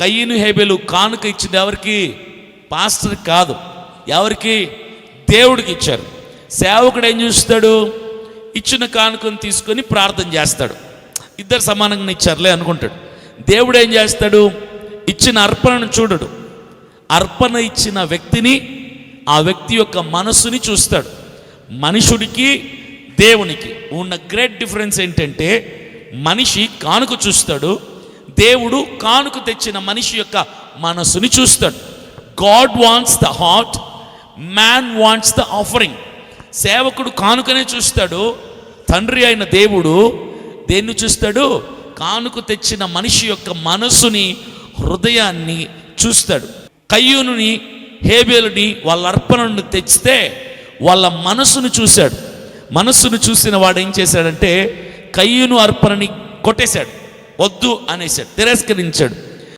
కయీను హేబెలు కానుక ఇచ్చింది ఎవరికి? పాస్టర్ కాదు, ఎవరికి? దేవుడికి ఇచ్చారు. సేవకుడు ఏం చూస్తాడు? ఇచ్చిన కానుకను తీసుకొని ప్రార్థన చేస్తాడు. ఇద్దరు సమానంగా ఇచ్చారులే అనుకుంటాడు. దేవుడు ఏం చేస్తాడు? ఇచ్చిన అర్పణను చూడడు. అర్పణ ఇచ్చిన వ్యక్తిని, ఆ వ్యక్తి యొక్క మనస్సుని చూస్తాడు. మనుషుడికి దేవునికి ఉన్న గ్రేట్ డిఫరెన్స్ ఏంటంటే, మనిషి కానుక చూస్తాడు, దేవుడు కానుక తెచ్చిన మనిషి యొక్క మనస్సుని చూస్తాడు. God wants the heart, man wants the offering. సేవకుడు కానుకనే చూస్తాడు, తండ్రి అయిన దేవుడు దేన్ని చూస్తాడు? కానుక తెచ్చిన మనిషి యొక్క మనస్సుని, హృదయాన్ని చూస్తాడు. కయ్యూనుని హేబేలుని వాళ్ళ అర్పణను తెచ్చితే వాళ్ళ మనస్సును చూశాడు. మనస్సును చూసిన వాడు ఏం చేశాడంటే, కయ్యూను అర్పణని కొట్టేశాడు, వద్దు అనేసాడు, తిరస్కరించాడు.